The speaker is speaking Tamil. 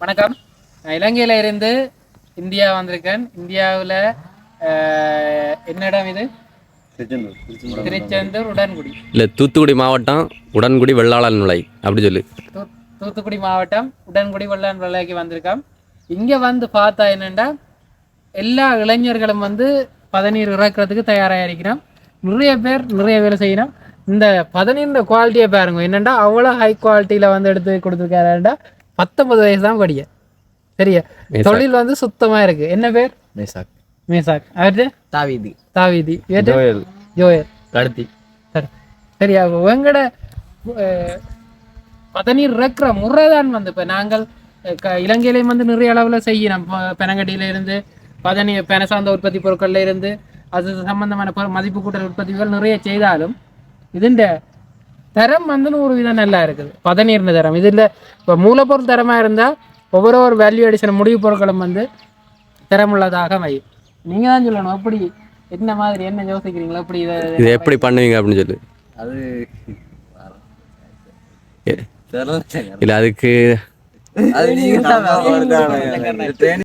வணக்கம். நான் இலங்கையில இருந்து இந்தியா வந்திருக்கேன். இந்தியாவில் என்ன இடம் இது? திருச்செந்தூர் உடன்குடி. இல்லை, தூத்துக்குடி மாவட்டம் உடன்குடி வெள்ளாளன் நுழை அப்படி சொல்லு. தூத்துக்குடி மாவட்டம் உடன்குடி வெள்ளாளன் நுழைக்கு வந்திருக்கோம். இங்கே வந்து பார்த்தா என்னென்னா எல்லா இளைஞர்களும் வந்து பதநீர் இறக்கிறதுக்கு தயாராக இருக்கிறோம். நிறைய பேர் நிறைய வேலை செய்யணும். இந்த பதநீர் குவாலிட்டியை பாருங்க, என்னென்னா அவ்வளோ ஹை குவாலிட்டியில் வந்து எடுத்து கொடுத்துருக்காருண்டா. 19 வயசு தான் படிக்க சரியா. தொழில் வந்து சுத்தமா இருக்கு. என்ன பேர்? மேசாக். அவர்கிட்ட தாவீதி ஜோயல் கடத்தி. சரியா. உங்கட பதநீர் இறக்குற முறைதான் வந்து இப்போ நாங்கள் இலங்கையிலையும் வந்து நிறைய அளவில் செய்யணும். பெனங்கடியில இருந்து பதநீர் பென சார்ந்த உற்பத்தி பொருட்கள்ல இருந்து அது சம்பந்தமான மதிப்பு கூட்டல் உற்பத்திகள் நிறைய செய்தாலும் இதுண்ட தரம் வந்து 100 விதம் நல்லா இருக்குது. பதநீர்னு தரம் இது இல்லை. இப்போ மூலப்பொருள் தரமாக இருந்தால் ஒவ்வொரு வேல்யூ அடிஷன் முடிவு பொருட்களும் வந்து தரமுள்ளதாக வை. நீங்கள் தான் சொல்லணும் அப்படி என்ன மாதிரி என்ன யோசிக்கிறீங்களா, அப்படி இதை எப்படி பண்ணுவீங்க அப்படின்னு சொல்லு. அது இல்லை, அதுக்கு